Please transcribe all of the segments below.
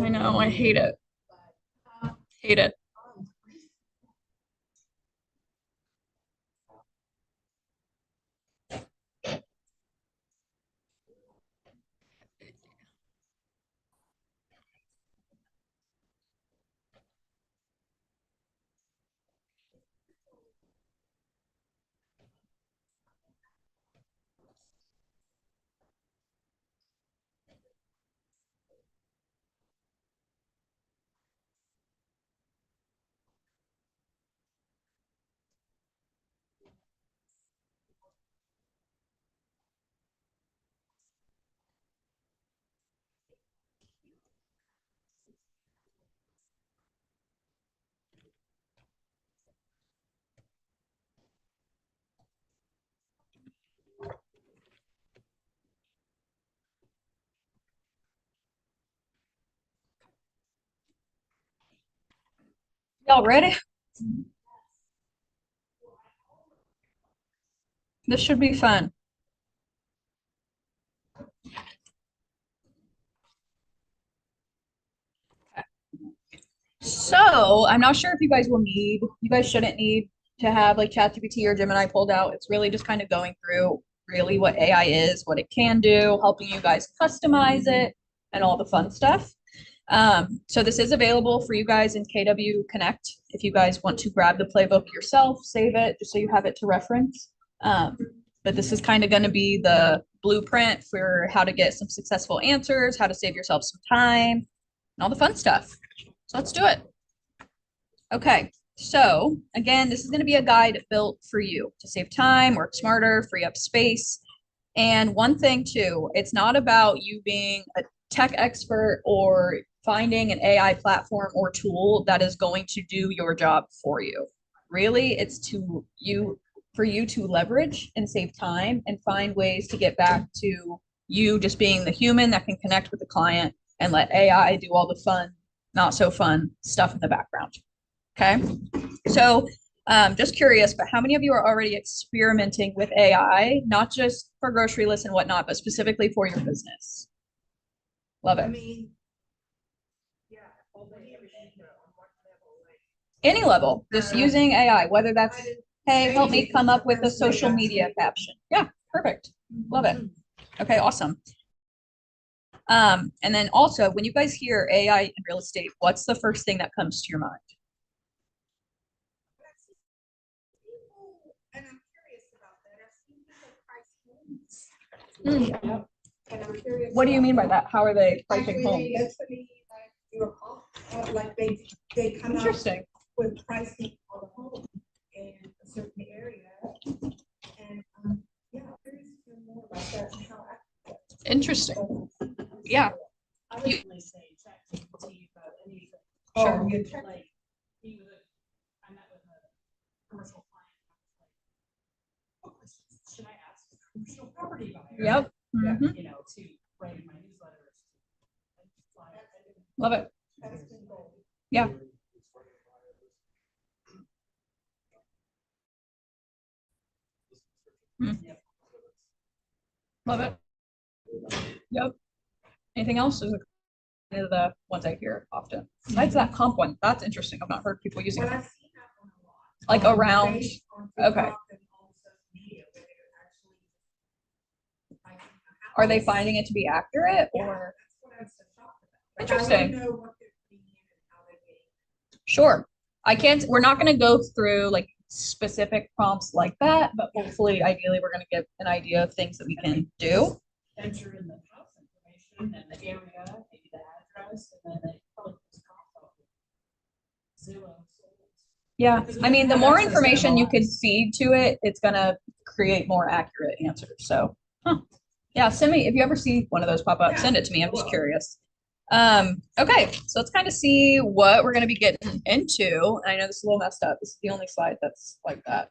I know, I hate it. Hate it. Y'all ready? This should be fun. So I'm not sure if you guys shouldn't need to have like ChatGPT or Gemini pulled out. It's really just kind of going through really what AI is, what it can do, helping you guys customize it, and all the fun stuff. So this is available for you guys in KW Connect. If you guys want to grab the playbook yourself, save it just so you have it to reference. Um, but this is kind of going to be the blueprint for how to get some successful answers, how to save yourself some time, and all the fun stuff. So let's do it. Okay, so again, this is going to be a guide built for you to save time, work smarter, free up space. And one thing too, it's not about you being a tech expert or finding an AI platform or tool that is going to do your job for you. Really, it's to you for you to leverage and save time and find ways to get back to you just being the human that can connect with the client and let AI do all the fun, not so fun stuff in the background. Okay. So just curious, but how many of you are already experimenting with AI, not just for grocery lists and whatnot, but specifically for your business? Love it. Any level, just using AI, whether that's, hey, help me come up with a social media caption. Yeah, perfect. Love it. Okay, awesome. And then also, when you guys hear AI in real estate, what's the first thing that comes to your mind? And I'm curious about that. I've seen people price homes. Mm. And I'm curious. What do you mean by that? How are they pricing Actually, homes? they literally like do a call, like they come out Interesting. with pricing on the home in a certain area. And yeah, I'm curious to hear more about that and how accurate. Interesting. Yeah. I would really say ChatGPT about anything. Sure. Like, I met with a commercial client. I was like, should I ask a commercial property buyer? Yep. Mhm. You know, to write in my newsletters. Love it. Yeah. Mm. Love it. Yep. Anything else? Those are kind of the ones I hear often. Besides that comp one, that's interesting. I've not heard people using Well, it. I've seen that one a lot. Like around, Based on okay. TikTok and all social media, where they're actually pricing a Are they house. finding it to be accurate Yeah, or? that's what I'm so shocked about. Like, I Interesting. wanna know what they're putting in and how they're getting. Sure. I can't, we're not going to go through like specific prompts like that, but hopefully, ideally, we're going to get an idea of things that we can do. Enter in the house information and the area, maybe the address, and then they probably just comp off Zillow. Yeah, I mean, the more information you can feed to it, it's gonna create more accurate answers. So, huh. Yeah, send me if you ever see one of those pop up, send it to me. I'm just curious. Okay, so let's kind of see what we're gonna be getting into. I know this is a little messed up. This is the only slide that's like that.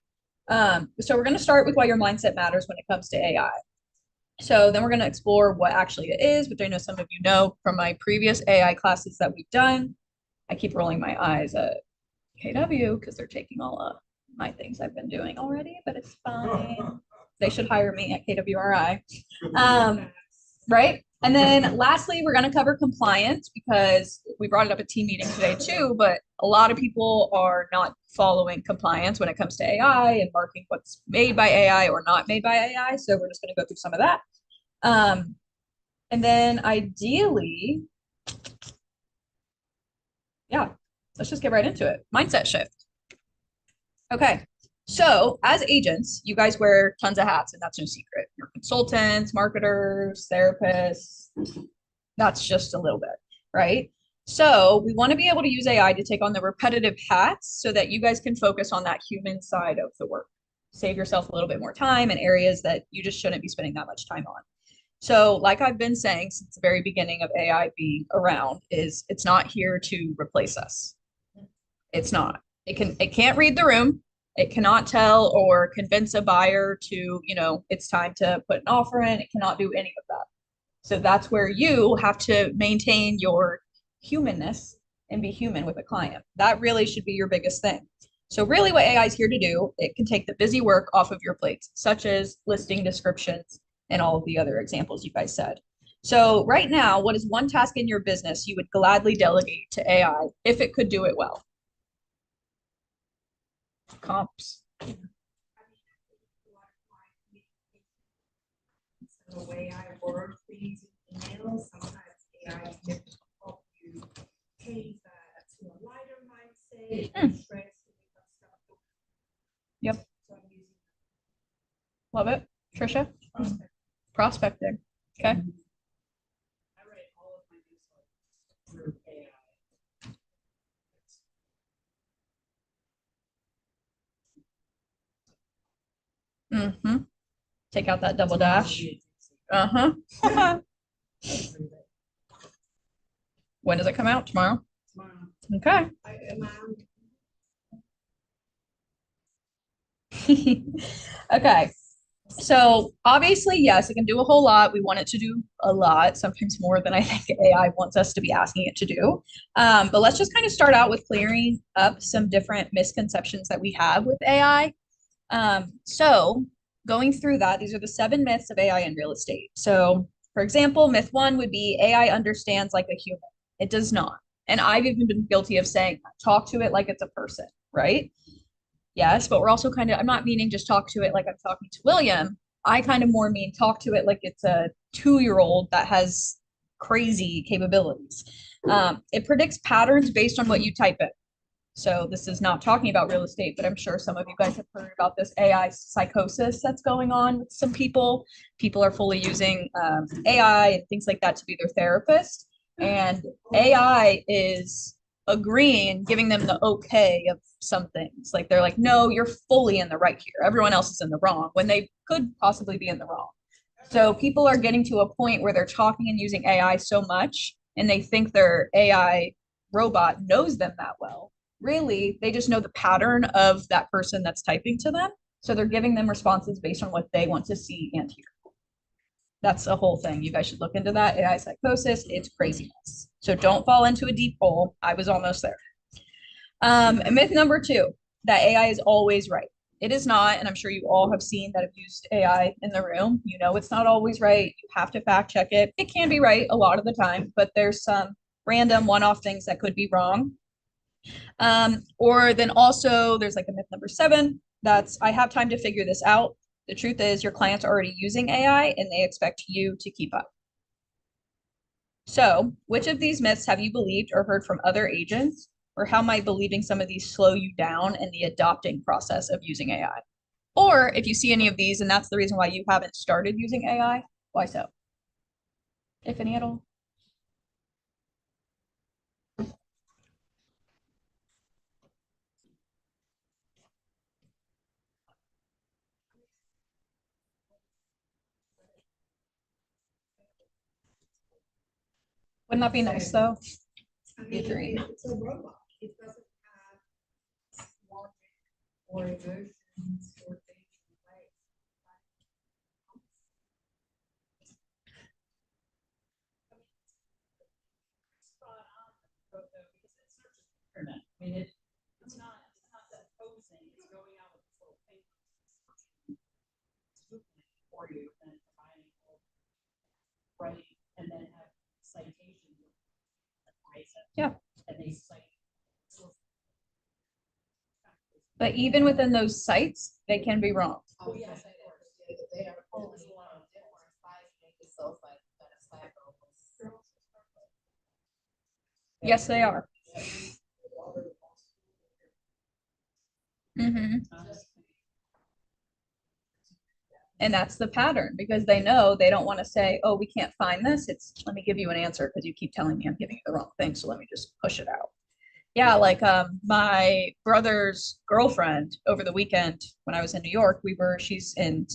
So we're gonna start with why your mindset matters when it comes to AI. So then we're gonna explore what actually it is, which I know some of you know from my previous AI classes that we've done. I keep rolling my eyes at KW because they're taking all of my things I've been doing already, but it's fine. They should hire me at KWRI. Right? And then lastly, we're going to cover compliance because we brought it up at team meeting today too, but a lot of people are not following compliance when it comes to AI and marking what's made by AI or not made by AI. So we're just going to go through some of that. And then ideally, yeah, let's just get right into it. Mindset shift. Okay. So as agents, you guys wear tons of hats, and that's no secret. You're consultants, marketers, therapists. That's just a little bit, right? So we want to be able to use AI to take on the repetitive hats so that you guys can focus on that human side of the work. Save yourself a little bit more time in areas that you just shouldn't be spending that much time on. So like I've been saying since the very beginning of AI being around, is it's not here to replace us. It's not. It can't read the room. It cannot tell or convince a buyer to, it's time to put an offer in. It cannot do any of that. So that's where you have to maintain your humanness and be human with a client. That really should be your biggest thing. So really what AI is here to do, it can take the busy work off of your plates, such as listing descriptions and all of the other examples you guys said. So right now, what is one task in your business you would gladly delegate to AI if it could do it well? Comps. The way I word things in emails, sometimes AI can help you change that to a lighter mindset. Stress. Yep. So I'm using Love it. Trisha? prospect. Prospecting. Okay. I write all of my newsletters through AI. Mm-hmm. Take out that double dash. Uh-huh. When does it come out? Tomorrow? Okay. Okay. So obviously, yes, it can do a whole lot. We want it to do a lot, sometimes more than I think AI wants us to be asking it to do. But let's just kind of start out with clearing up some different misconceptions that we have with AI. So going through that, these are the 7 myths of AI in real estate. So for example, myth 1 would be AI understands like a human. It does not. And I've even been guilty of saying, talk to it like it's a person, right? Yes, but we're also I'm not meaning just talk to it like I'm talking to William. I kind of more mean talk to it like it's a 2-year-old that has crazy capabilities. It predicts patterns based on what you type in. So this is not talking about real estate, but I'm sure some of you guys have heard about this AI psychosis that's going on with some people. People are fully using AI and things like that to be their therapist. And AI is agreeing, giving them the okay of some things. Like they're like, no, you're fully in the right here. Everyone else is in the wrong when they could possibly be in the wrong. So people are getting to a point where they're talking and using AI so much and they think their AI robot knows them that well. Really, they just know the pattern of that person that's typing to them. So they're giving them responses based on what they want to see and hear. That's a whole thing. You guys should look into that. AI psychosis, it's craziness. So don't fall into a deep hole. I was almost there. And myth number 2, that AI is always right. It is not, and I'm sure you all have seen that have used AI in the room. You know it's not always right. You have to fact check it. It can be right a lot of the time, but there's some random one-off things that could be wrong. Or then also there's like a myth number 7, that's I have time to figure this out. The truth is your clients are already using AI and they expect you to keep up. So which of these myths have you believed or heard from other agents, or how might believing some of these slow you down in the adopting process of using AI? Or if you see any of these and that's the reason why you haven't started using AI, why so? If any at all. Wouldn't that be nice though? I Be a dream. it's a robot. It doesn't have logic or emotions or things in place. Spot on, though, because it searches the internet. I mean, it's not that posing. It's going out with this little thing for you and finding right and then have citations. Yeah. And they cite. But even within those sites, they can be wrong. Oh, yes, They are pulling from different sites, make it so like that it's like Yes, they are. And that's the pattern because they know they don't want to say, oh, we can't find this. It's let me give you an answer because you keep telling me I'm giving you the wrong thing. So let me just push it out. Yeah, like my brother's girlfriend over the weekend when I was in New York, she's in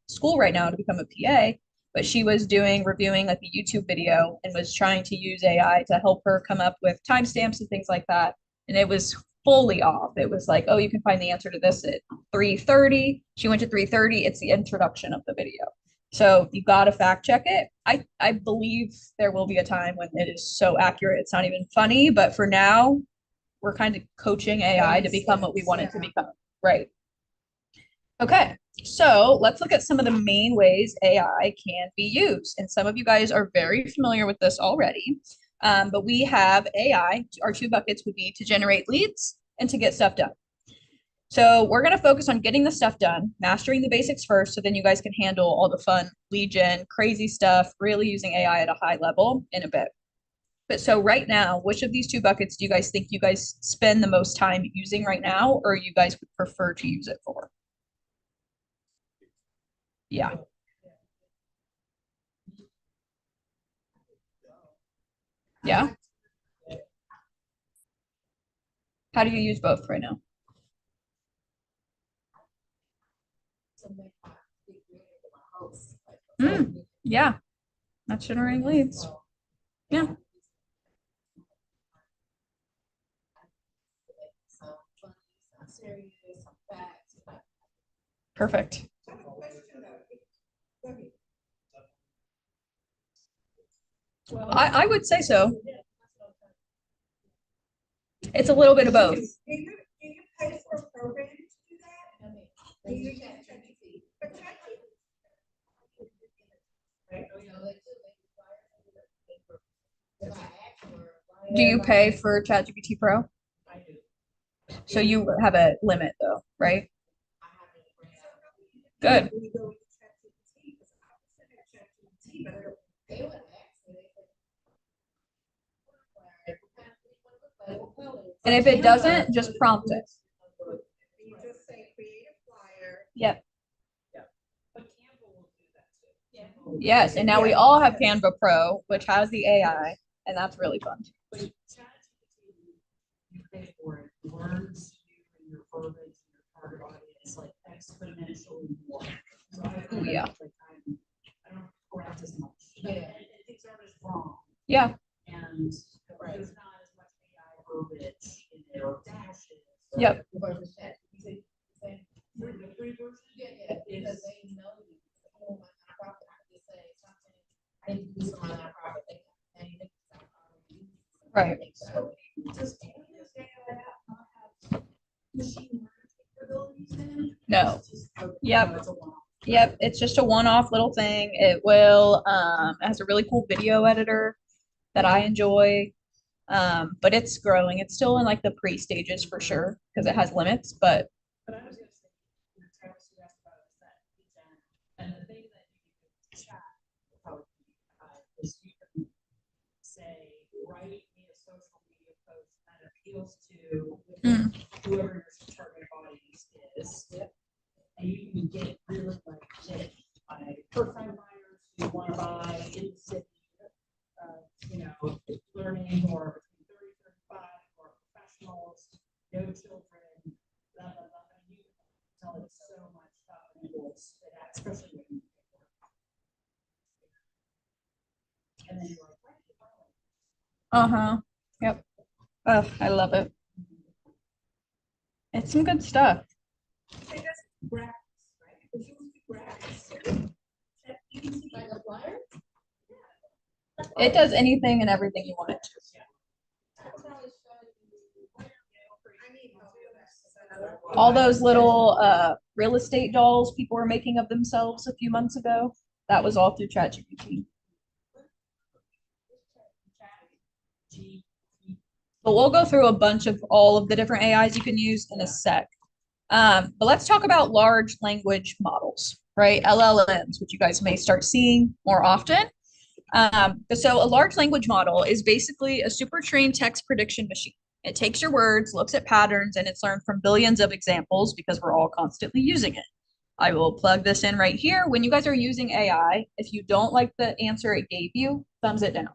school right now to become a PA, but she was reviewing like a YouTube video and was trying to use AI to help her come up with timestamps and things like that. And it was fully off. It was like, oh, you can find the answer to this at 3:30. She went to 3:30. It's the introduction of the video. So you got to fact check it. I believe there will be a time when it is so accurate, it's not even funny. But for now, we're kind of coaching AI to become what we want it to become. Right. Okay. So let's look at some of the main ways AI can be used. And some of you guys are very familiar with this already. But we have AI, our two buckets would be to generate leads and to get stuff done. So we're going to focus on getting the stuff done, mastering the basics first, so then you guys can handle all the fun lead gen, crazy stuff, really using AI at a high level in a bit. But so right now, which of these two buckets do you guys think you guys spend the most time using right now, or you guys would prefer to use it for? Yeah. Yeah. How do you use both right now? Yeah, that's generating leads. Yeah. Perfect. I would say so. It's a little bit of both. Do you pay for a program to do that? Do you use ChatGPT? But Do you pay for ChatGPT Pro? I do. So you have a limit though, right? Good. And if it doesn't, just prompt it. You just say create a flyer. Yep. But Canva will do that too. Yes, and now we all have Canva Pro, which has the AI, and that's really fun. But ChatGPT, you pay for it, learns you and your verbiage and your target audience like exponentially more. So Oh, yeah. I don't grasp as much. Yeah. And things aren't as wrong. Yeah. And there's not as much AI verbiage in there or dashes. Yep. The free version? Yeah, because they know you. Oh, my nonprofit, I just say something, I need to do some nonprofit. Right. So does any of this AI not have machine learning capabilities in it? No. Yep. Yep. It's just a one-off little thing. It will it has a really cool video editor that I enjoy. But it's growing. It's still in like the pre-stages for sure because it has limits, but I was gonna say, Travis, you asked about is that and the thing that you can chat is you can say, write me a social media post that appeals to whoever your target audience is. And you can get really like first-time buyers who want to buy in the city, learning or between 30 and 35 or professionals, no children, blah, blah, blah. And you can tell it so much stuff and it will spit out, especially when you and then you're like, uh-huh. Yep. Oh, I love it. It's some good stuff. It does anything and everything you want it to. All those little real estate dolls people were making of themselves a few months ago, that was all through ChatGPT. but we'll go through a bunch of all of the different AIs you can use in a sec. But let's talk about large language models, right? LLMs, which you guys may start seeing more often. So a large language model is basically a super trained text prediction machine. It takes your words, looks at patterns, and it's learned from billions of examples because we're all constantly using it. I will plug this in right here. When you guys are using AI, if you don't like the answer it gave you, thumbs it down.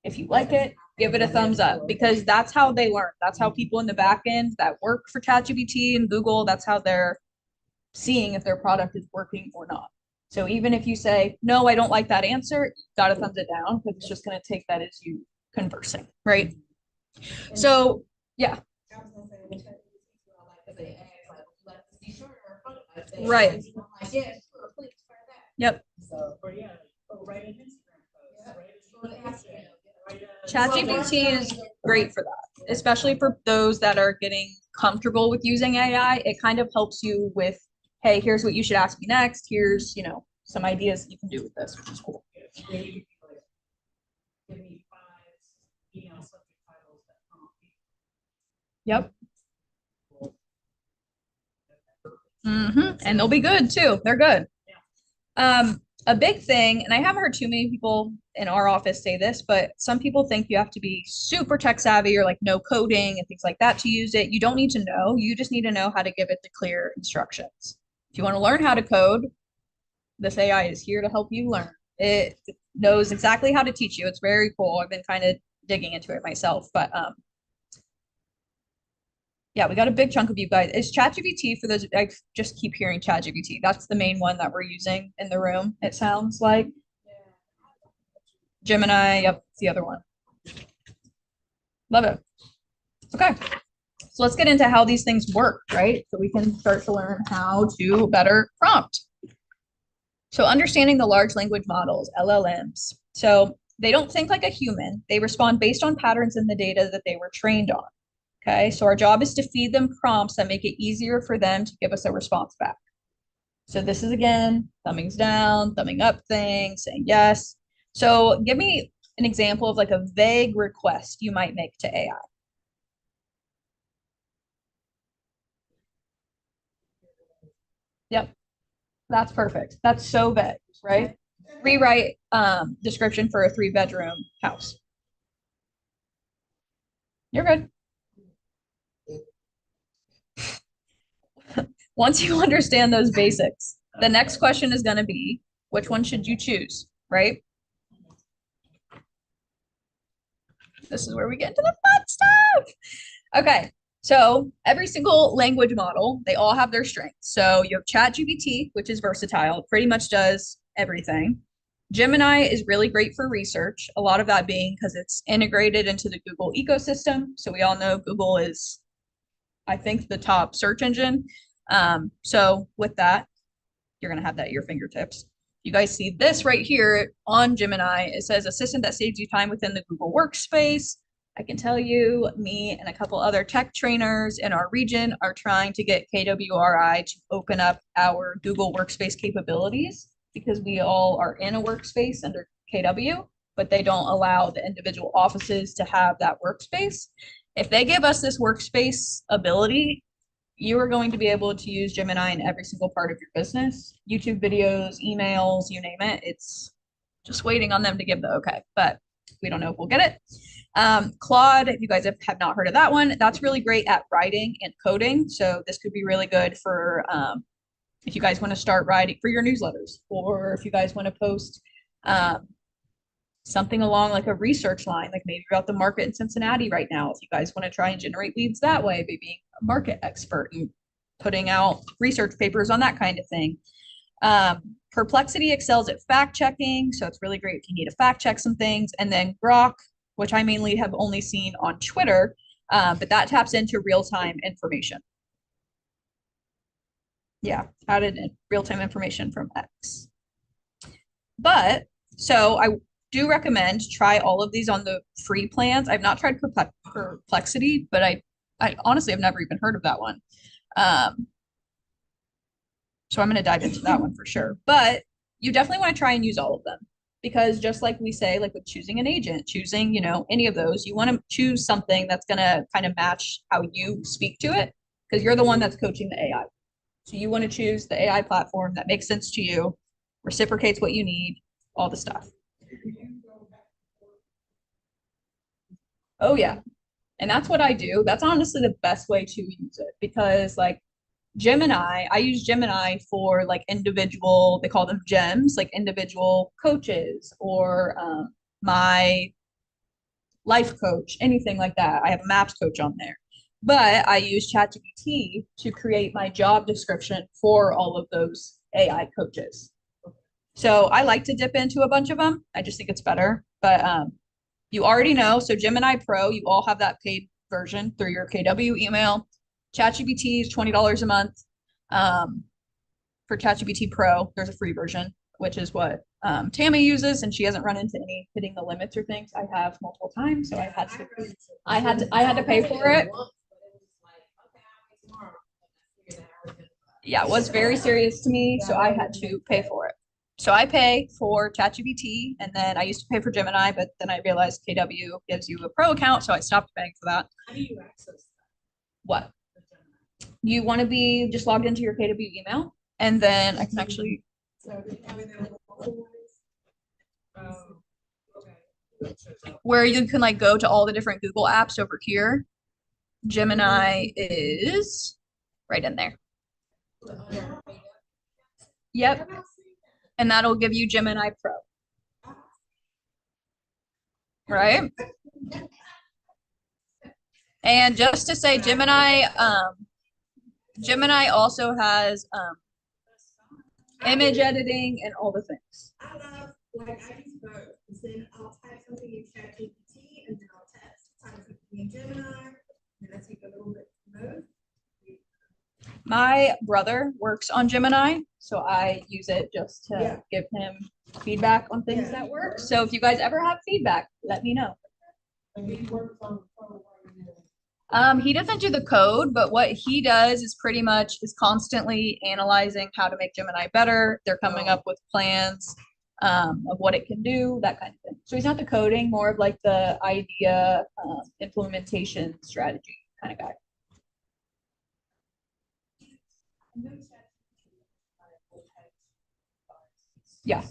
If you like it, give it a thumbs up because that's how they learn. That's how people in the back end that work for ChatGPT and Google, that's how they're seeing if their product is working or not. So even if you say, no, I don't like that answer, you gotta thumbs it down because it's just gonna take that as you conversing, right? So yeah. Right. Yep. Or yeah, write an Instagram post, write a short essay, write a. ChatGPT is great for that, especially for those that are getting comfortable with using AI. It kind of helps you with, hey, here's what you should ask me next. Here's, some ideas you can do with this, which is cool. Maybe like, give me 5 email subject titles that prompt me. Yep. And they'll be good too. They're good. A big thing, and I haven't heard too many people in our office say this, but some people think you have to be super tech savvy or like no coding and things like that to use it. You don't need to know. You just need to know how to give it the clear instructions. If you want to learn how to code, this AI is here to help you learn. It knows exactly how to teach you. It's very cool. I've been kind of digging into it myself, but yeah, we got a big chunk of you guys. Is ChatGPT, for those, I just keep hearing ChatGPT. That's the main one that we're using in the room, it sounds like. Gemini, yep, it's the other one. Love it. Okay, so let's get into how these things work, right? So we can start to learn how to better prompt. So understanding the large language models, LLMs. So they don't think like a human. They respond based on patterns in the data that they were trained on. Okay, so our job is to feed them prompts that make it easier for them to give us a response back. So this is again, thumbings down, thumbing up thing, saying yes. So give me an example of like a vague request you might make to AI. Yep, that's perfect. That's so vague, right? Rewrite description for a 3-bedroom house. You're good. Once you understand those basics, the next question is going to be, which one should you choose, right? This is where we get into the fun stuff. Okay, so every single language model, they all have their strengths. So you have ChatGPT, which is versatile. It pretty much does everything. Gemini is really great for research, a lot of that being because it's integrated into the Google ecosystem. So we all know Google is, I think, the top search engine. So with that, you're going to have that at your fingertips. You guys see this right here on Gemini. It says assistant that saves you time within the Google workspace. I can tell you, me and a couple other tech trainers in our region are trying to get KWRI to open up our Google workspace capabilities because we all are in a workspace under KW, but they don't allow the individual offices to have that workspace. If they give us this workspace ability, you are going to be able to use Gemini in every single part of your business, YouTube videos, emails, you name it. It's just waiting on them to give the okay, but we don't know if we'll get it. Claude, if you guys have not heard of that one, that's really great at writing and coding. So this could be really good for if you guys want to start writing for your newsletters, or if you guys want to post something along like a research line, like maybe about the market in Cincinnati right now. If you guys want to try and generate leads that way, by being a market expert and putting out research papers on that kind of thing. Perplexity excels at fact checking. So it's really great if you need to fact check some things. And then Grok, which I mainly have only seen on Twitter, but that taps into real-time information. Yeah, added real-time information from X. But so I do recommend try all of these on the free plans. I've not tried Perplexity, but I honestly have never even heard of that one. So I'm going to dive into that one for sure. But you definitely want to try and use all of them. Because just like we say, like with choosing an agent, choosing, any of those, you want to choose something that's going to kind of match how you speak to it because you're the one that's coaching the AI. So you want to choose the AI platform that makes sense to you, reciprocates what you need, all the stuff. Oh yeah. And that's what I do. That's honestly the best way to use it because like Gemini, I use Gemini for like individual, they call them gems, like individual coaches or my life coach, anything like that. I have a maps coach on there. But I use ChatGPT to create my job description for all of those AI coaches. So I like to dip into a bunch of them. I just think it's better. But you already know. So Gemini Pro, you all have that paid version through your KW email. ChatGPT is $20 a month. For ChatGPT Pro, there's a free version, which is what Tammy uses, and she hasn't run into any hitting the limits or things. I have multiple times, so I had to pay for it. Yeah, it was very serious to me, so I had to pay for it. So I pay for ChatGPT, and then I used to pay for Gemini, but then I realized KW gives you a pro account, so I stopped paying for that. How do you access What? the Gemini? You want to be just logged into your KW email, and then I can actually, Oh, okay. where you can like go to all the different Google apps over here. Gemini is right in there. Yep. And that'll give you Gemini Pro. Right? And just to say Gemini also has image editing and all the things. I love, like, I use both, because then I'll type something in ChatGPT, and then I'll type something in Gemini, and I take a little bit from both. My brother works on Gemini, so I use it just to give him feedback on things that work. So if you guys ever have feedback, let me know. He doesn't do the code, but what he does is pretty much is constantly analyzing how to make Gemini better. They're coming up with plans of what it can do, that kind of thing. So he's not the coding, more of like the idea, implementation strategy kind of guy. Yeah.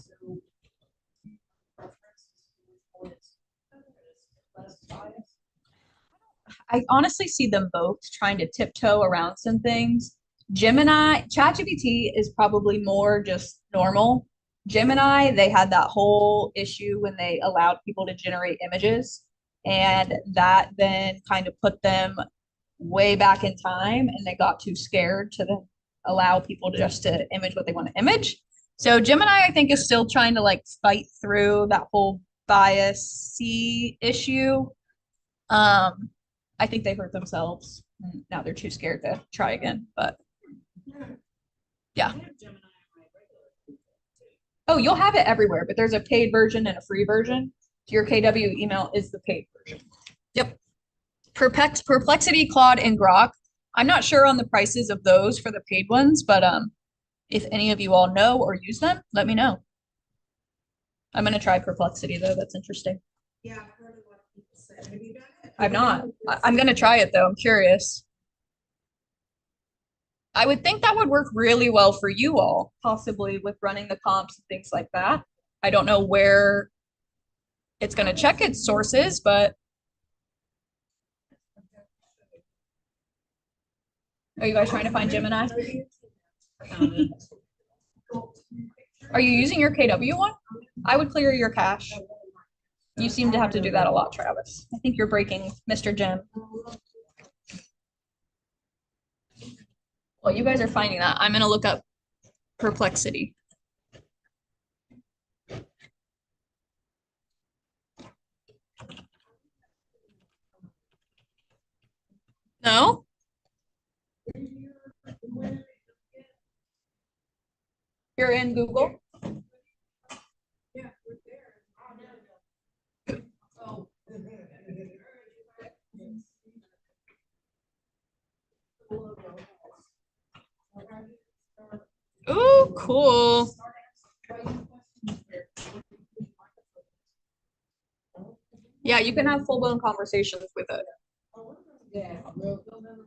I honestly see them both trying to tiptoe around some things. ChatGPT is probably more just normal. Gemini, they had that whole issue when they allowed people to generate images, and that then kind of put them way back in time, and they got too scared to then allow people to just to image what they want to image. So Gemini, I think, is still trying to like fight through that whole bias issue. I think they hurt themselves. Now they're too scared to try again. But yeah. Oh, you'll have it everywhere, but there's a paid version and a free version. Your KW email is the paid version. Yep. Perplexity, Claude, and Grok. I'm not sure on the prices of those for the paid ones, but if any of you all know or use them, let me know. I'm gonna try Perplexity though. That's interesting. Yeah, I've heard a lot of people say, have you done it? I'm not. I'm gonna try it though. I'm curious. I would think that would work really well for you all, possibly with running the comps and things like that. I don't know where it's gonna check its sources, but are you guys trying to find Gemini? Are you using your KW one? I would clear your cache. You seem to have to do that a lot, Travis. I think you're breaking Mr. Jim. Well, you guys are finding that. I'm gonna look up Perplexity. No? You're in Google? Yeah, we're there. Oh. Ooh, cool. Yeah, you can have full-blown conversations with it. Yeah, real conversation.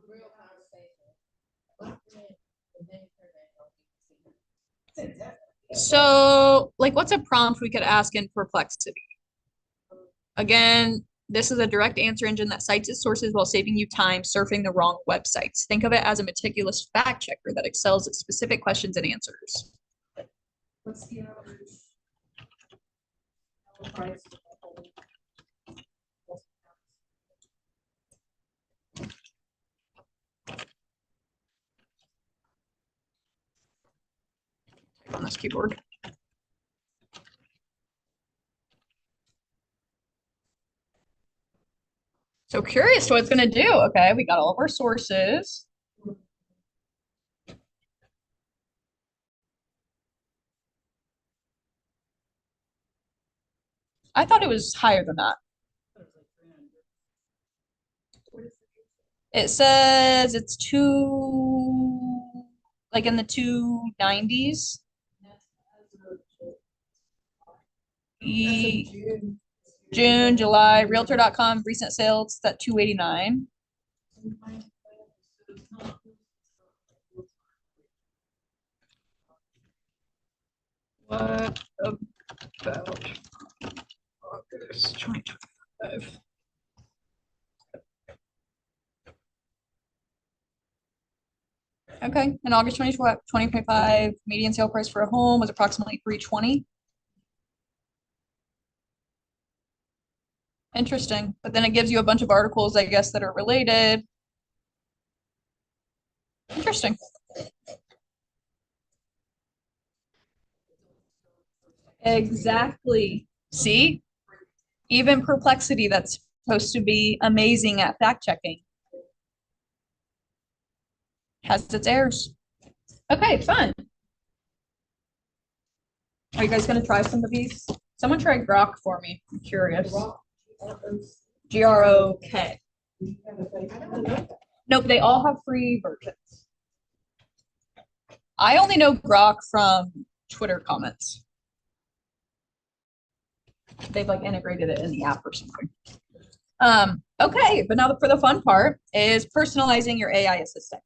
So, like, what's a prompt we could ask in Perplexity? Again, this is a direct answer engine that cites its sources while saving you time surfing the wrong websites. Think of it as a meticulous fact checker that excels at specific questions and answers. What's the average? Price? On this keyboard. So curious what it's going to do. Okay, we got all of our sources. I thought it was higher than that. It says it's like in the 290s. June, July, Realtor.com, recent sales at 289. What about August 2025? Okay, in August 2025, median sale price for a home was approximately 320. Interesting, but then it gives you a bunch of articles, I guess, that are related. Interesting. Exactly. See, even Perplexity, that's supposed to be amazing at fact checking, has its errors. Okay, fun. Are you guys gonna try some of these? Someone try Grok for me. I'm curious. Grok. Nope, they all have free versions. I only know Grok from Twitter comments. They've like integrated it in the app or something. Okay, but now for the fun part is personalizing your AI assistant.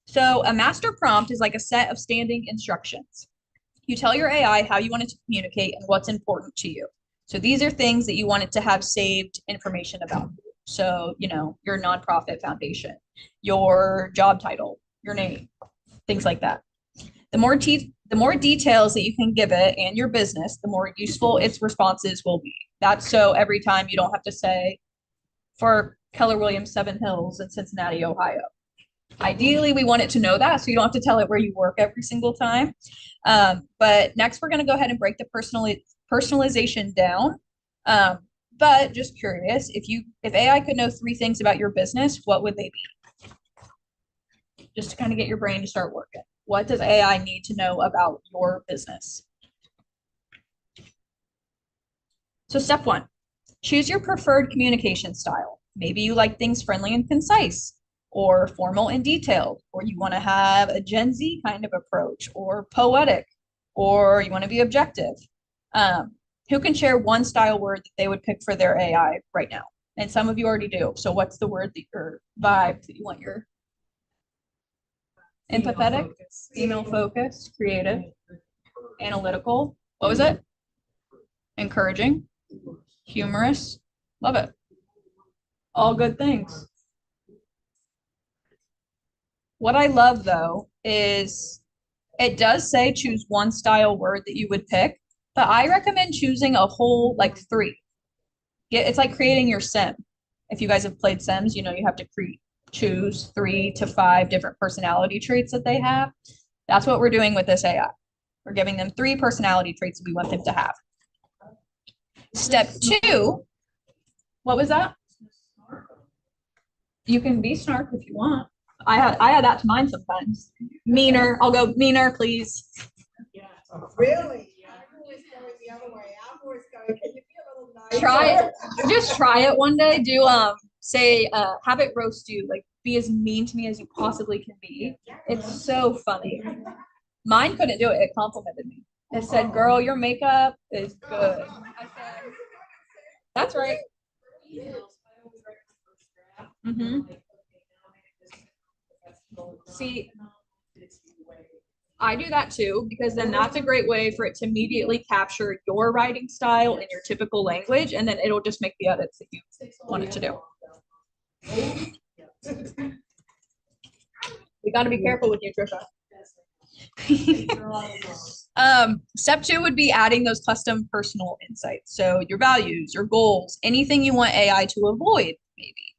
So a master prompt is like a set of standing instructions. You tell your AI how you want it to communicate and what's important to you. So these are things that you want it to have saved information about. So, you know, your nonprofit foundation, your job title, your name, things like that. The more details that you can give it and your business, the more useful its responses will be. That's so every time you don't have to say for Keller Williams 7 Hills in Cincinnati, Ohio. Ideally, we want it to know that so you don't have to tell it where you work every single time. But next, we're going to go ahead and break the personalization down. But just curious, if AI could know 3 things about your business, what would they be? Just to kind of get your brain to start working. What does AI need to know about your business? So step 1, choose your preferred communication style. Maybe you like things friendly and concise, or formal and detailed, or you want to have a Gen Z kind of approach, or poetic, or you want to be objective. Who can share one style word that they would pick for their AI right now? And some of you already do. So what's the word that your vibe that you want your empathetic, female focused, creative, analytical? What was it? Encouraging, humorous. Love it. All good things. What I love though is it does say choose one style word that you would pick, but I recommend choosing a whole like 3. It's like creating your sim. If you guys have played Sims, you know you have to choose 3 to 5 different personality traits that they have. That's what we're doing with this AI. We're giving them 3 personality traits we want them to have. Step 2, what was that? You can be snark if you want. I had that to mine sometimes. Meaner. I'll go meaner, please. Yeah. Really? I'm always going the other way. I'm always going, can you be a little nicer? Try it. Just try it one day. Do say have it roast you. Like be as mean to me as you possibly can be. It's so funny. Mine couldn't do it. It complimented me. It said, "Girl, your makeup is good." I said, "That's right." Mhm. Like, okay, now maybe this is professional, not See, enough, it's the way. I do that too, because then that's a great way for it to immediately capture your writing style and your typical language, and then it'll just make the edits that you want it to do. We got to be careful with nutrition. Step 2 would be adding those custom personal insights. So your values, your goals, anything you want AI to avoid, maybe.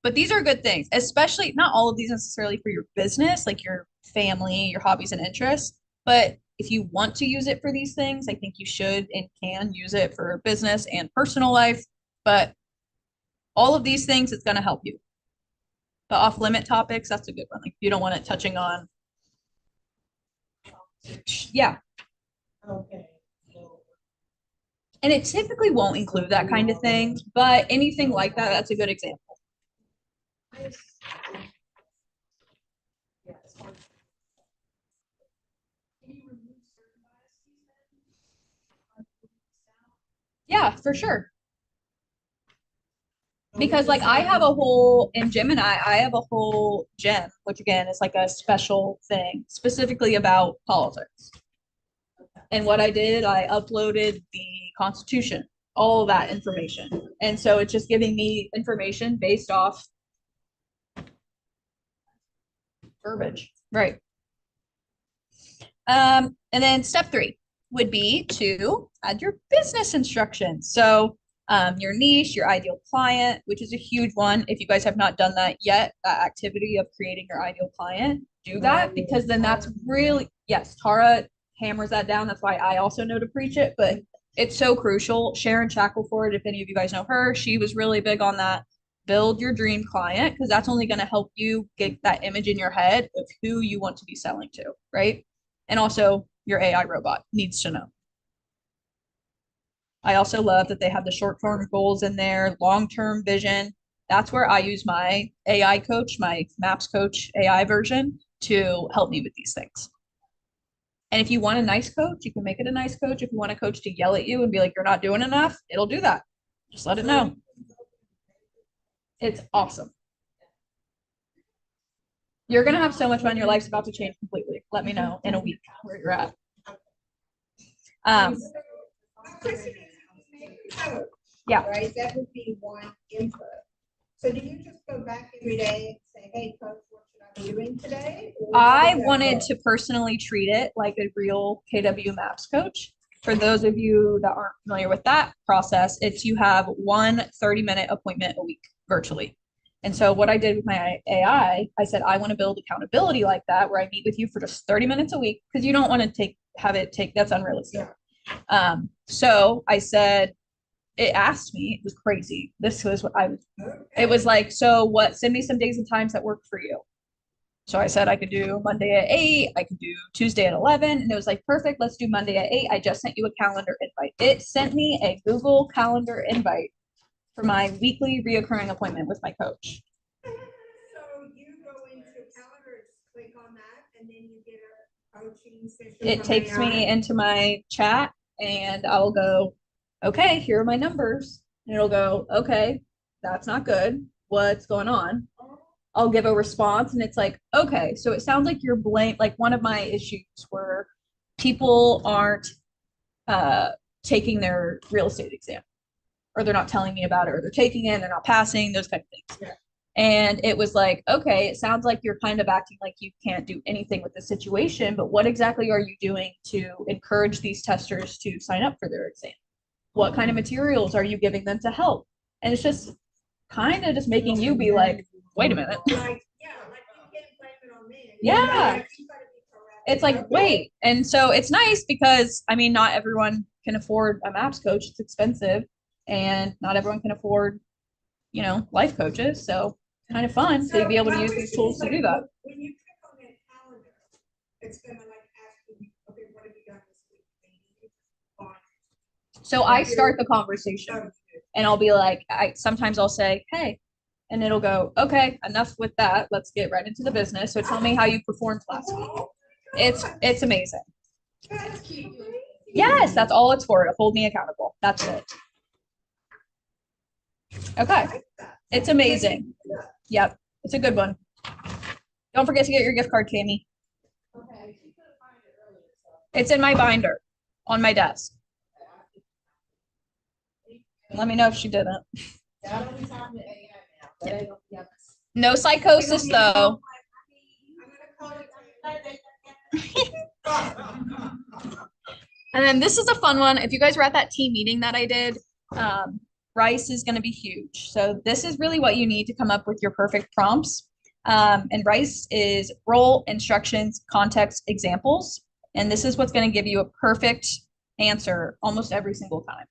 But these are good things, especially not all of these necessarily for your business, like your family, your hobbies and interests. But if you want to use it for these things, I think you should and can use it for business and personal life. But all of these things, it's going to help you. The off limit topics, that's a good one. Like you don't want it touching on. Yeah. Okay. And it typically won't include that kind of thing, but anything like that, that's a good example. Yeah, for sure. Because like I have a whole in Gemini, I have a whole gem, which again is like a special thing specifically about politics. And what I did, I uploaded the Constitution, all that information. And so it's just giving me information based off verbiage. Right. And then step 3 would be to add your business instructions. So your niche, your ideal client, which is a huge one. If you guys have not done that yet, that activity of creating your ideal client, do that because then that's really, yes, Tara hammers that down. That's why I also know to preach it, but it's so crucial. Sharon Shackelford, if any of you guys know her, she was really big on that. Build your dream client because that's only going to help you get that image in your head of who you want to be selling to, right? And also your AI robot needs to know. I also love that they have the short-term goals in there, long-term vision. That's where I use my AI coach, my Maps Coach AI version to help me with these things. And if you want a nice coach, you can make it a nice coach. If you want a coach to yell at you and be like, you're not doing enough, it'll do that. Just let it know. It's awesome. You're going to have so much fun. Your life's about to change completely. Let me know in a week where you're at. Yeah. Right, that would be one input. So do you just go back every day and say, hey, coach, what should I be doing today? I wanted to personally treat it like a real KW Maps coach. For those of you that aren't familiar with that process, it's you have one 30-minute appointment a week virtually. And so what I did with my AI, I said, I want to build accountability like that, where I meet with you for just 30 minutes a week, because you don't want to have it take, that's unrealistic. So I said, it asked me, it was crazy. This was what it was like, so what, send me some days and times that work for you. So I said I could do Monday at 8, I could do Tuesday at 11, and it was like, perfect, let's do Monday at 8. I just sent you a calendar invite. It sent me a Google Calendar invite for my weekly reoccurring appointment with my coach. So you go into calendar, click on that, and then you get a coaching session. It takes me into my chat and I'll go, okay, here are my numbers. And it'll go, okay, that's not good. What's going on? I'll give a response and it's like, okay, so it sounds like you're like one of my issues were people aren't taking their real estate exam, or they're not telling me about it, or they're taking it and they're not passing, those kind of things. Yeah. And it was like, okay, it sounds like you're kind of acting like you can't do anything with the situation, but what exactly are you doing to encourage these testers to sign up for their exam? What kind of materials are you giving them to help? And it's just kind of just making you be like, wait a minute. Like, yeah, like you can't blame it on me. Yeah. You gotta be proactive. It's like, wait. And so it's nice because, I mean, not everyone can afford a Maps coach. It's expensive. And not everyone can afford, you know, life coaches. So kind of fun to be able to use these tools to do that. When you click on that calendar, it's gonna like ask you, okay, what have you done this week? So I start the conversation and I'll be like, sometimes I'll say, hey, and it'll go, okay, enough with that. Let's get right into the business. So tell me how you performed last week. It's amazing. Yes, that's all it's for, to hold me accountable. That's it. Okay. It's amazing. Yep, it's a good one. Don't forget to get your gift card, Tammy. Okay, she couldn't find it earlier, so. It's in my binder on my desk. Let me know if she didn't. That only talking to AI now, but I don't, yeah. No psychosis though. And then this is a fun one. If you guys were at that team meeting that I did, Rice is going to be huge. So this is really what you need to come up with your perfect prompts. And Rice is role, instructions, context, examples. And this is what's going to give you a perfect answer almost every single time.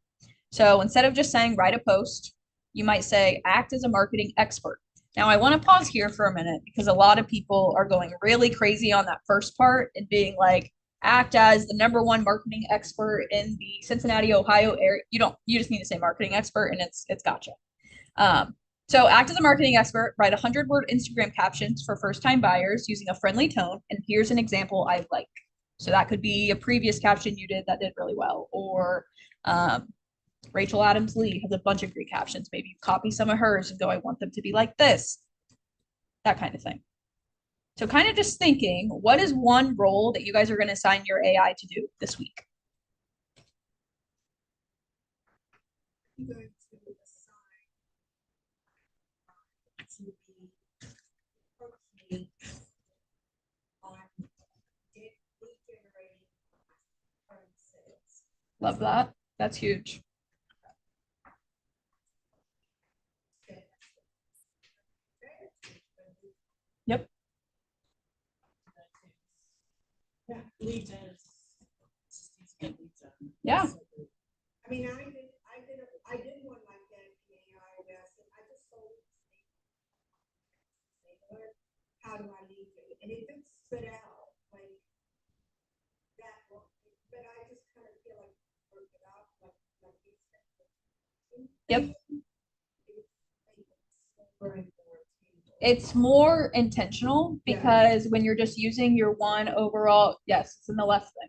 So instead of just saying write a post, you might say act as a marketing expert. Now I want to pause here for a minute because a lot of people are going really crazy on that first part and being like, act as the #1 marketing expert in the Cincinnati, Ohio area. You just need to say marketing expert and it's gotcha. So act as a marketing expert, write 100-word Instagram captions for first-time buyers using a friendly tone. And here's an example I like. So that could be a previous caption you did that did really well, or Rachel Adams Lee has a bunch of great captions. Maybe you copy some of hers and go, I want them to be like this. That kind of thing. So kind of just thinking, what is one role that you guys are going to assign your AI to do this week? I'm going to assign to be coaching on lead generating current sales. Love that. That's huge. Yep. Yeah, lead gen is. Yeah. I mean, I did one like that in iOS, and I just sold it. How do I lead it? And it did spit out like that, but I just kind of feel like work it out like Yep. It's more intentional because when you're just using your one overall, yes, it's in the left thing.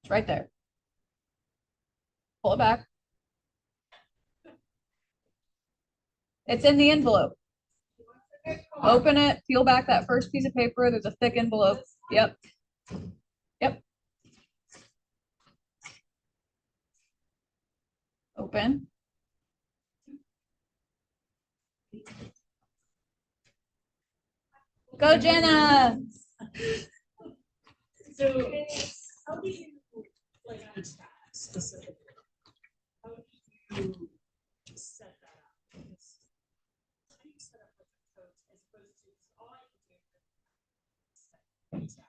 It's right there. Pull it back. It's in the envelope. Open it, peel back that first piece of paper. There's a thick envelope. Yep. Yep. Open. Go, Jenna. So, how do you, like, on chat specifically, how do you set that up? Because how do you set up with a coach as opposed to all I can do is chat?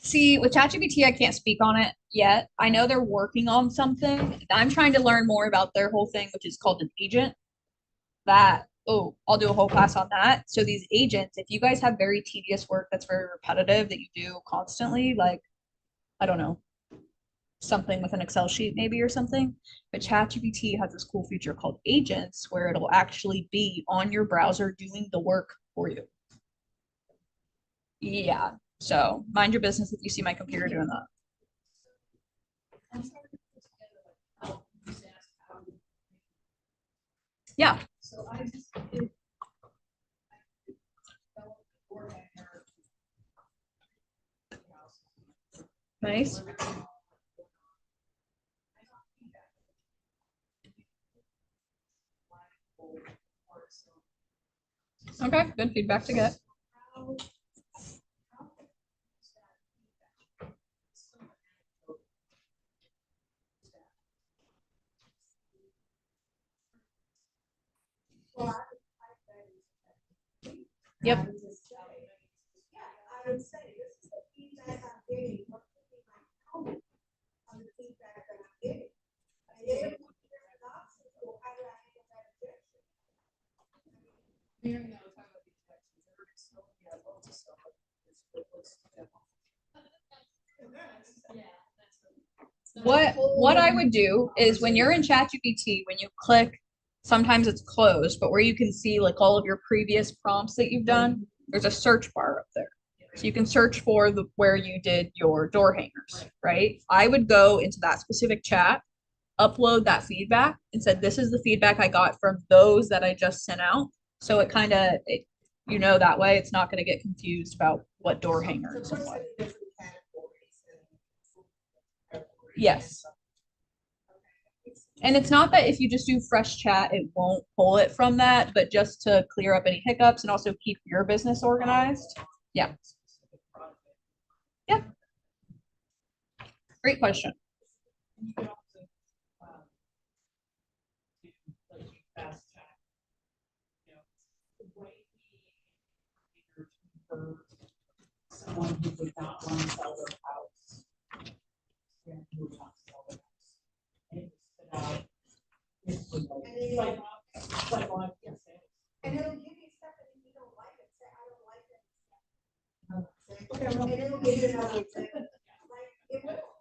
See, with ChatGPT, I can't speak on it yet. I know they're working on something. I'm trying to learn more about their whole thing, which is called an agent. I'll do a whole class on that. So these agents, if you guys have very tedious work that's very repetitive that you do constantly, like, I don't know, something with an Excel sheet maybe or something, but ChatGPT has this cool feature called agents where it'll actually be on your browser doing the work for you. Yeah. So mind your business if you see my computer doing that. Yeah. So I just did. Nice. Okay, good feedback to get. Yep. I would say this is the feedback I'm getting. What would be my comment on the feedback that I'm getting? And then if there's an obstacle, how do I handle that objection? Mary, I was talking about the objections. Everybody's so, yeah, well, just so. What I would do is when you're in ChatGPT, when you click, sometimes it's closed, but where you can see like all of your previous prompts that you've done, there's a search bar up there. So you can search for where you did your door hangers, right? I would go into that specific chat upload that feedback and said, this is the feedback I got from those that I just sent out. So it kind of, you know, that way it's not going to get confused about what door hangers and what. Yes. And it's not that if you just do fresh chat, it won't pull it from that, but just to clear up any hiccups and also keep your business organized. Yeah. Yeah. Great question. You can also, do like fast chat. You know, the way we convert someone who would not want to sell their house. Yeah, who would not sell their house. And it would spit out. It's like, yes, And it'll give you stuff that you don't like it, say, I don't like that. And it'll give you another example. Like, it will.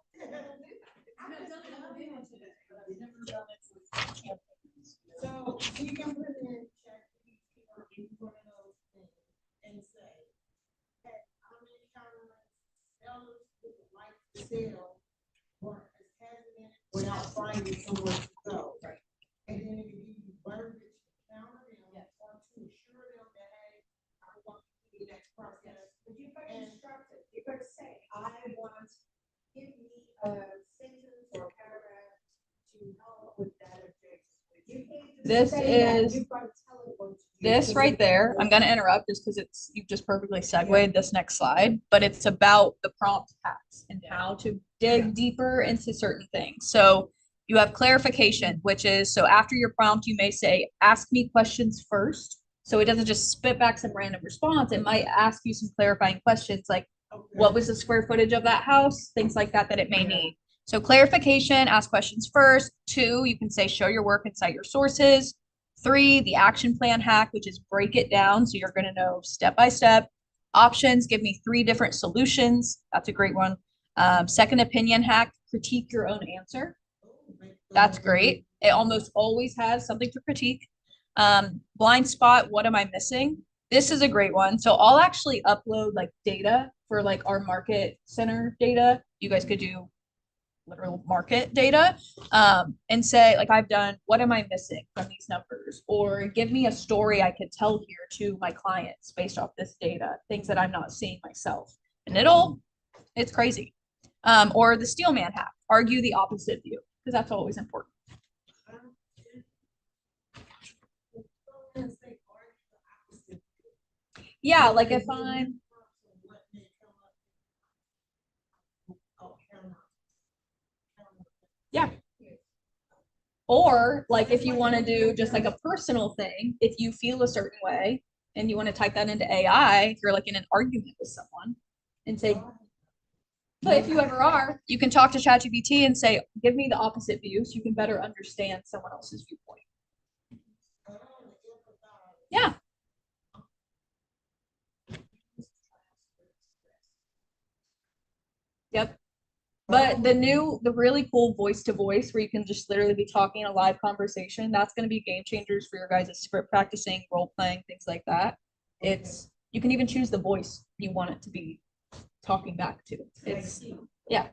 So you can put in check or any one of those things and say, hey, how many sellers would like to sell or is hesitant without finding somewhere to go? Right. And then it can give you verbiage to counter them or to assure them that, hey, I want to do the next process. But you better instruct it, you better say, I want, give me a sentence or paragraph to help with that objection. You can't just This say that, is- you've got to tell it what to do. This right there, I'm going to interrupt just because it's, you've just perfectly segued this next slide, but it's about the prompt hacks and how to dig deeper into certain things. So you have clarification, which is, so after your prompt, you may say, ask me questions first. So it doesn't just spit back some random response. It might ask you some clarifying questions like, what was the square footage of that house? Things like that it may need. So clarification, ask questions first. 2, you can say, show your work and cite your sources. 3, the action plan hack, which is break it down. So you're going to know step by step. Options, give me 3 different solutions. That's a great one. Second opinion hack, critique your own answer. That's great. It almost always has something to critique. Blind spot, what am I missing? This is a great one. So I'll actually upload like data for like our market center data. You guys could do literal market data and say like I've done, what am I missing from these numbers? Or give me a story I could tell here to my clients based off this data, things that I'm not seeing myself. And it's crazy. Or the steelman hack, argue the opposite view, because that's always important. Yeah, like if I'm yeah. Or like if you want to do just like a personal thing, if you feel a certain way and you want to type that into AI, if you're like in an argument with someone and say, but if you ever are, you can talk to ChatGPT and say, give me the opposite view so you can better understand someone else's viewpoint. Yeah. Yep. But the really cool voice to voice where you can just literally be talking a live conversation, that's going to be game changers for your guys' script practicing, role playing, things like that. You can even choose the voice you want it to be talking back to. Yeah.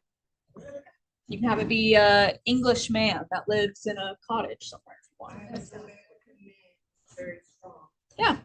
You can have it be a English man that lives in a cottage somewhere if you want. Yeah.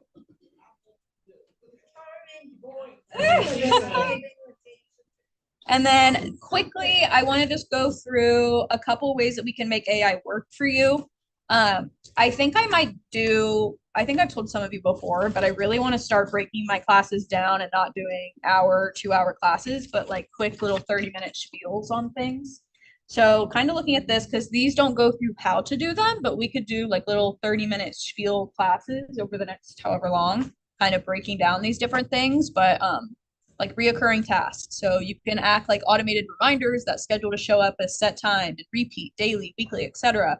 And then quickly, I want to just go through a couple ways that we can make AI work for you. I think I've told some of you before, but I really want to start breaking my classes down and not doing 2-hour classes, but like quick little 30-minute spiels on things. So kind of looking at this, because these don't go through how to do them, but we could do like little 30-minute spiel classes over the next however long, kind of breaking down these different things, but like reoccurring tasks. So you can act like automated reminders that schedule to show up at a set time and repeat daily, weekly, etc.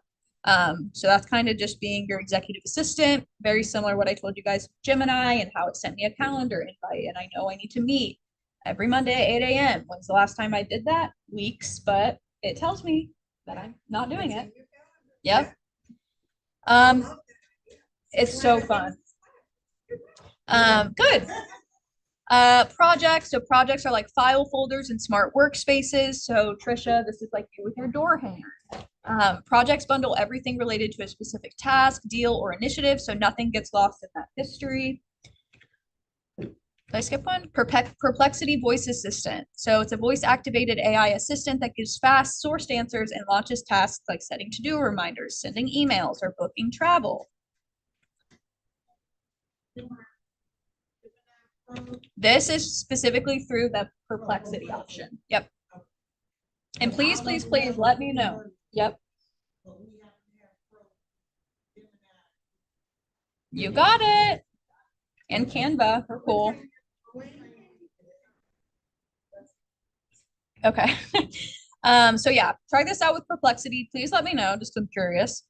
So that's kind of just being your executive assistant, very similar to what I told you guys with Gemini and how it sent me a calendar invite. And I know I need to meet every Monday at 8 a.m. When's the last time I did that? Weeks, but it tells me that I'm not doing it. Yep. It's so fun. Good. Projects. So projects are like file folders and smart workspaces. So Trisha, this is like you with your door hanger. Projects bundle everything related to a specific task, deal, or initiative, so nothing gets lost in that history. Did I skip one? Perplexity Voice Assistant. So it's a voice-activated AI assistant that gives fast, sourced answers and launches tasks like setting to-do reminders, sending emails, or booking travel. This is specifically through the Perplexity option. Yep. And please, please, please let me know. Yep. You got it. And Canva, they're cool. Okay. So yeah, try this out with Perplexity. Please let me know, just 'cause I'm curious.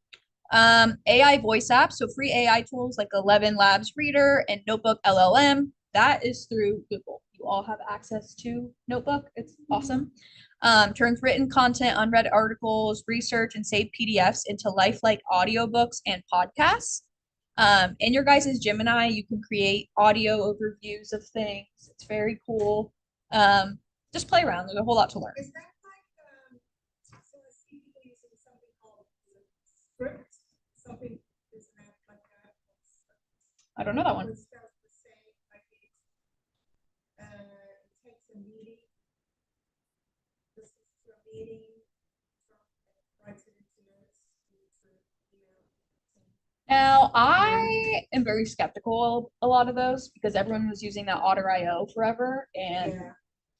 AI voice apps, so free AI tools like 11 Labs Reader and Notebook LLM. That is through Google. You all have access to Notebook. It's awesome. Turns written content, unread articles, research, and saved PDFs into lifelike audiobooks and podcasts. In your guys' Gemini, you can create audio overviews of things. It's very cool. Just play around. There's a whole lot to learn. Is that like, so I see people using something called script, something is not like that. I don't know that one. It starts to say, like, it takes a meeting. This is to a meeting, writes it into notes, you know. Now, I am very skeptical of a lot of those because everyone was using that Otter.io forever, and Yeah.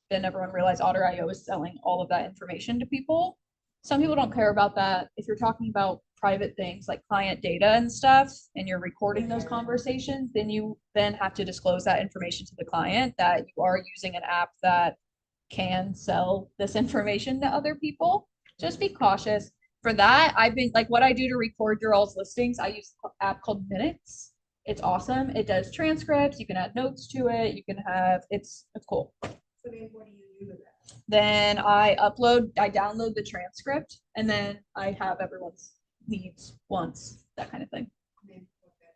then everyone realized Otter.io is selling all of that information to people. Some people don't care about that. If you're talking about private things like client data and stuff, and you're recording those conversations, then you then have to disclose that information to the client that you are using an app that can sell this information to other people. Just be cautious. For that, I've been like what I do to record your all's listings, I use an app called Minutes. It's awesome. It does transcripts, you can add notes to it, you can have it's cool. So then what do you do with that? Then I download the transcript, and then I have everyone's needs, wants, that kind of thing. And then what that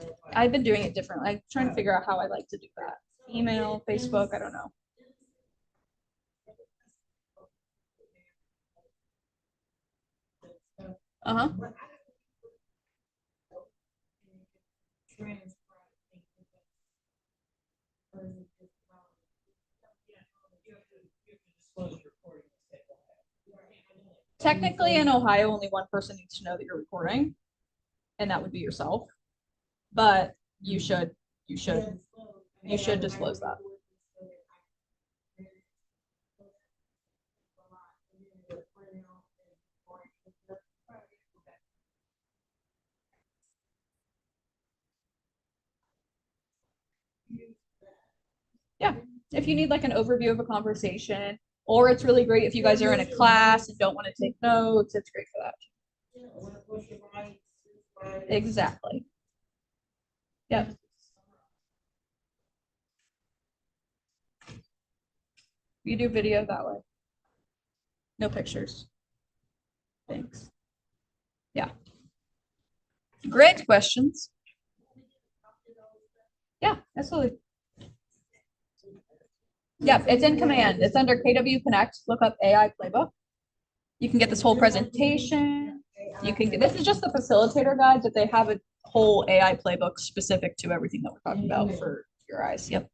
does out? I've been doing it differently. I'm trying to figure out how I like to do that. Email, Facebook, I don't know. Uh-huh. Technically, in Ohio, only one person needs to know that you're recording, and that would be yourself. But you should disclose that. Yeah, if you need like an overview of a conversation, or it's really great if you guys are in a class and don't want to take notes, it's great for that. Exactly. Yep. You do video that way. No pictures. Thanks. Yeah. Great questions. Yeah, absolutely. Yep, it's in command. It's under KW Connect. Look up AI Playbook. You can get this whole presentation. You can get, this is just the facilitator guide, but they have a whole AI playbook specific to everything that we're talking about for your eyes. Yep.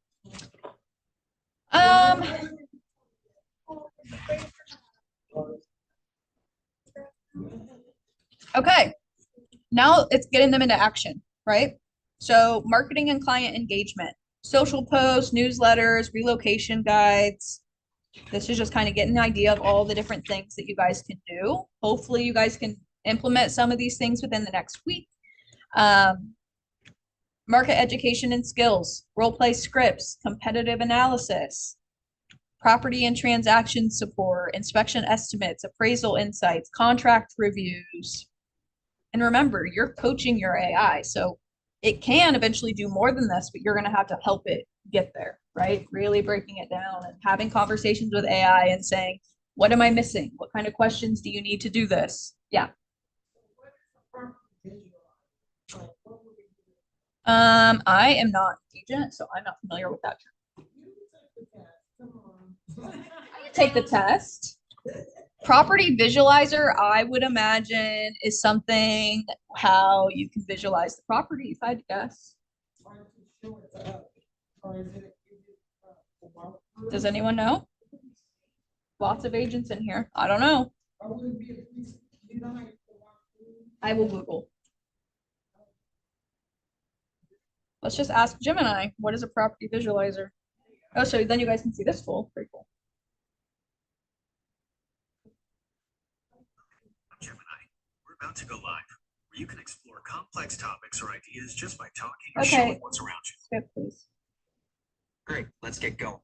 Okay. Now it's getting them into action, right? So marketing and client engagement, social posts, newsletters, relocation guides. This is just kind of getting an idea of all the different things that you guys can do. Hopefully you guys can implement some of these things within the next week. Market education and skills, role play scripts, competitive analysis, property and transaction support, inspection estimates, appraisal insights, contract reviews. And remember, you're coaching your AI, so it can eventually do more than this, but you're going to have to help it get there, right? Really breaking it down and having conversations with AI and saying, what am I missing? What kind of questions do you need to do this? Yeah. I am not an agent, so I'm not familiar with that term. I can take the test. Property visualizer, I would imagine, is something how you can visualize the property, if I had to guess. Or to show it to us? Or is it, a walkthrough? Does anyone know? Lots of agents in here. I don't know. Or would it be a piece designed to walk through? I will Google. Let's just ask Gemini, what is a property visualizer? Oh, so then you guys can see this full. Pretty cool. Gemini, we're about to go live, where you can explore complex topics or ideas just by talking or Okay. showing what's around you. Skip, please. Great, let's get going.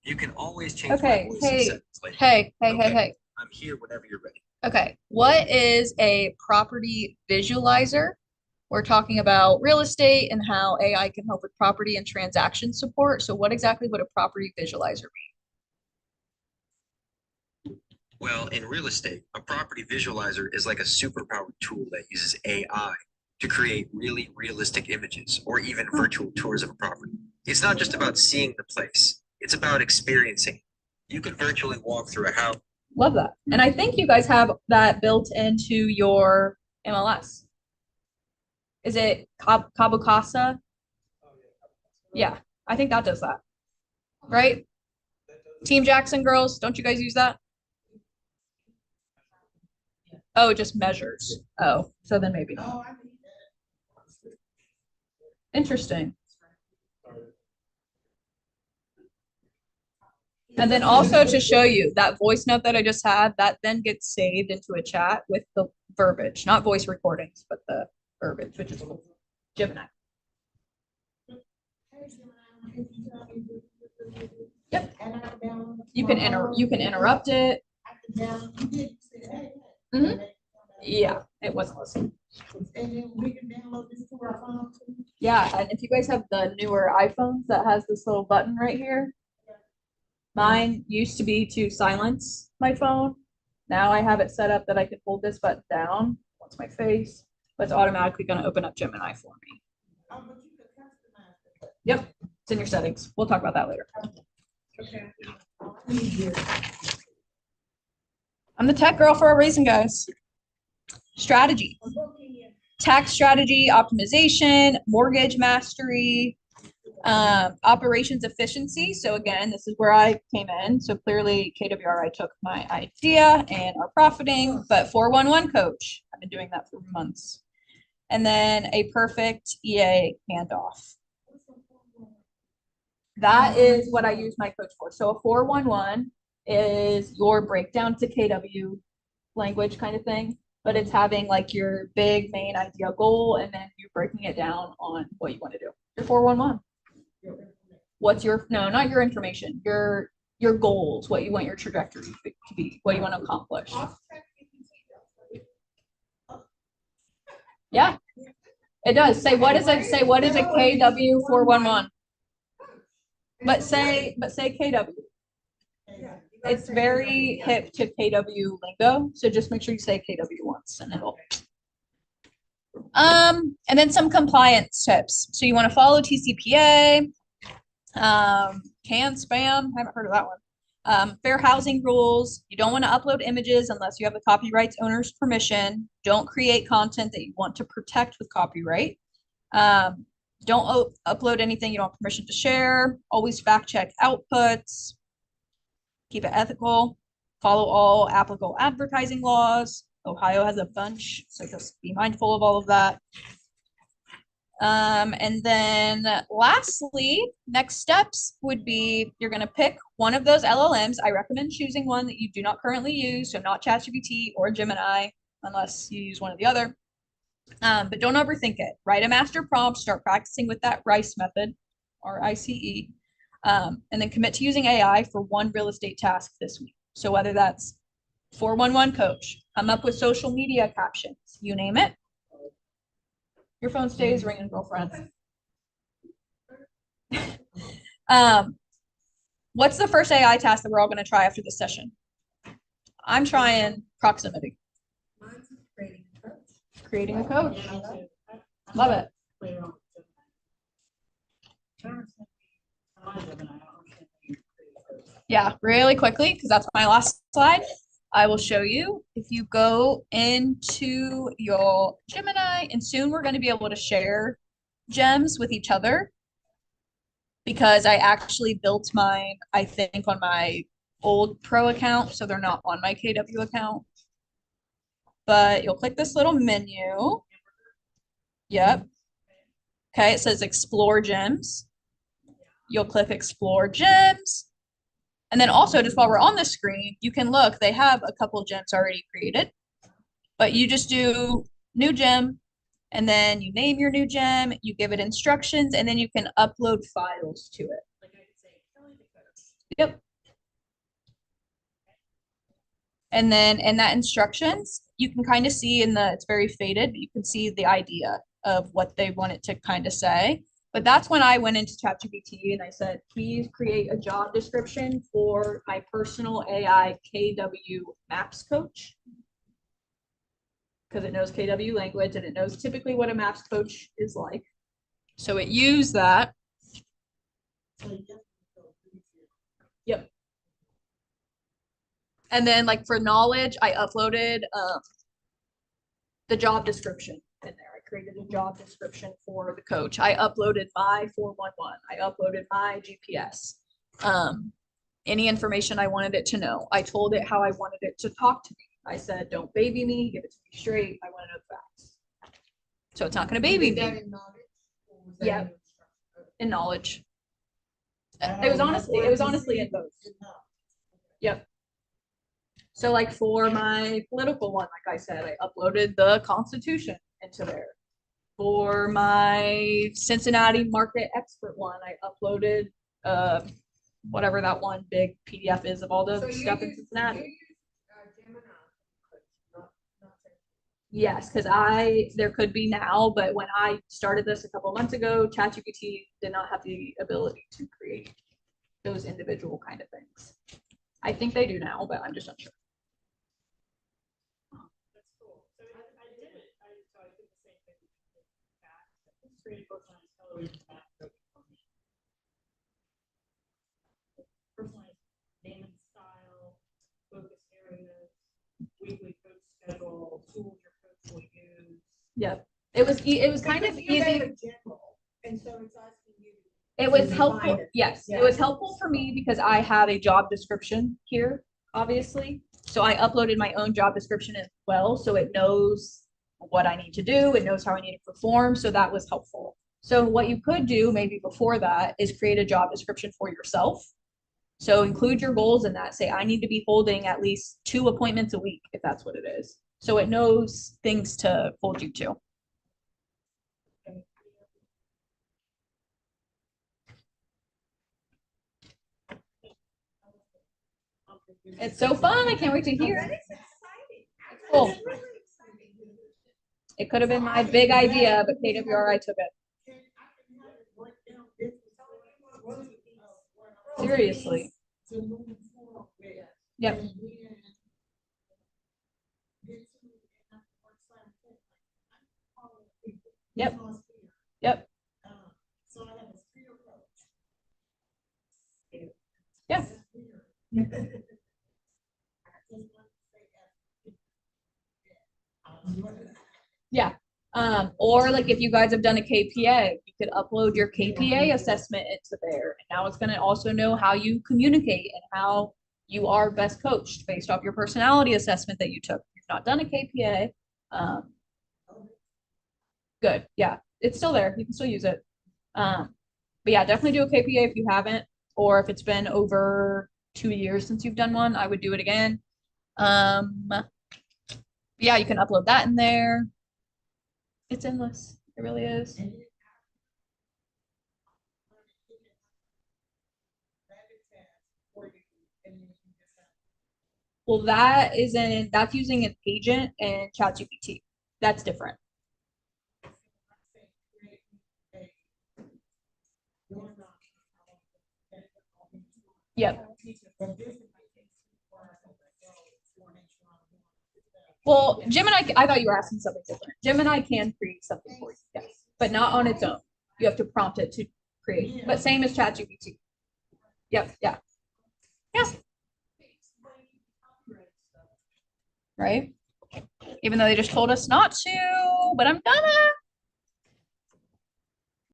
You can always change my Okay, voice hey, in settings later. hey, Okay. hey. I'm here whenever you're ready. Okay, what is a property visualizer? We're talking about real estate and how AI can help with property and transaction support. So what exactly would a property visualizer be? Well, in real estate, a property visualizer is like a superpowered tool that uses AI to create really realistic images or even virtual tours of a property. It's not just about seeing the place, it's about experiencing it. You could virtually walk through a house. Love that. And I think you guys have that built into your MLS. Is it Cabo Casa? Yeah, I think that does that. Right? Team Jackson girls, don't you guys use that? Oh, it just measures. Oh, so then maybe not. Oh, I need that. Interesting. And then also to show you that voice note that I just had, that then gets saved into a chat with the verbiage, not voice recordings, but the verbiage, which is cool. Gemini. Hey, Gemini, can you tell me this? Yep. And I download You can interrupt it. I can download, you did, you said, hey. Mhm. Yeah, it wasn't listening. And then we can download this to our phone too. Yeah, and if you guys have the newer iPhones that has this little button right here, mine used to be to silence my phone. Now I have it set up that I can hold this button down once my face, but it's automatically going to open up Gemini for me. Oh, but you could customize it. Yep, it's in your settings. We'll talk about that later. Okay. Easier. I'm the tech girl for a reason, guys. Strategy. Tax strategy, optimization, mortgage mastery, operations efficiency. So again, this is where I came in. So clearly KWR, took my idea and are profiting, but 411 coach, I've been doing that for months. And then a perfect EA handoff. That is what I use my coach for. So a 411 is your breakdown to KW language kind of thing, but it's having like your big main idea goal and then you breaking it down on what you want to do. Your 411. What's your, no, not your information, your goals, what you want your trajectory to be, what you want to accomplish. Yeah, it does. Say, what is it? Say, what is a KW 411? But say KW. It's very hip to KW lingo, so just make sure you say KW once and it'll. And then some compliance tips. So you want to follow TCPA, can spam, haven't heard of that one. Fair housing rules. You don't want to upload images unless you have the copyright owner's permission. Don't create content that you want to protect with copyright. Don't upload anything you don't have permission to share. Always fact check outputs. Keep it ethical. Follow all applicable advertising laws. Ohio has a bunch, so just be mindful of all of that. And then lastly, next steps would be you're going to pick one of those LLMs. I recommend choosing one that you do not currently use, so not ChatGPT or Gemini, unless you use one or the other. But don't overthink it. Write a master prompt, start practicing with that RICE method, RICE, and then commit to using AI for one real estate task this week. So whether that's 411 coach, come up with social media captions, you name it. Your phone stays ringing, girlfriend. What's the first AI task that we're all going to try after this session? I'm trying proximity. Creating a coach. Love it. Yeah, really quickly, because that's my last slide. I will show you. If you go into your Gemini, and soon we're going to be able to share gems with each other because I actually built mine, I think, on my old Pro account, so they're not on my KW account. But you'll click this little menu. Yep. Okay, it says explore gems. You'll click explore gems. And then also, just while we're on the screen, you can look, they have a couple gems already created. But you just do new gem, and then you name your new gem, you give it instructions, and then you can upload files to it. Like I could say, Kelly the coach. Yep. And then in that instructions, you can kind of see it's very faded, but you can see the idea of what they want it to kind of say. But that's when I went into ChatGPT and I said, please create a job description for my personal AI KW maps coach. Because it knows KW language and it knows typically what a maps coach is like. So it used that. Yep. And then like for knowledge, I uploaded the job description in there. I created a job description for the coach. I uploaded my 411. I uploaded my GPS. Any information I wanted it to know. I told it how I wanted it to talk to me. I said, don't baby me, give it to me straight. I want to know the facts. So it's not going to baby me. Yep. In knowledge. It was honestly in both. Yep. So like for my political one, like I said, I uploaded the Constitution into there. For my Cincinnati market expert one, I uploaded whatever that one big PDF is of all the stuff in Cincinnati. Yes, because there could be now, but when I started this a couple months ago, ChatGPT did not have the ability to create those individual kind of things. I think they do now, but I'm just unsure. That's cool. So I did it. So I did the same thing. It's created personalized television map coach for me. Personalized name and style, focus areas, weekly coach schedule, tools your coach will use. Yep. It was kind of easy. And so it's asking you. It was helpful. Yes, it was helpful for me because I have a job description here, obviously. So I uploaded my own job description as well. So it knows what I need to do. It knows how I need to perform. So that was helpful. So what you could do maybe before that is create a job description for yourself. So include your goals in that. Say, I need to be holding at least 2 appointments a week, if that's what it is. So it knows things to hold you to. It's so fun. I can't wait to hear. Cool. It could have been my big idea, but KWRI took it. Seriously. Yep. Yep. Yep. Yeah. Yeah. Or like if you guys have done a KPA, you could upload your KPA assessment into there. And now it's going to also know how you communicate and how you are best coached based off your personality assessment that you took. If you've not done a KPA, good. Yeah, it's still there. You can still use it. But yeah, definitely do a KPA if you haven't, or if it's been over 2 years since you've done one, I would do it again. Yeah, you can upload that in there. It's endless. It really is. Well, that's using an agent and ChatGPT. That's different. Yep. Well, Gemini, I thought you were asking something different. Gemini can create something for you, yes, but not on its own. You have to prompt it to create, but same as ChatGPT. Yep, yeah. Yes. right? Even though they just told us not to, but I'm gonna.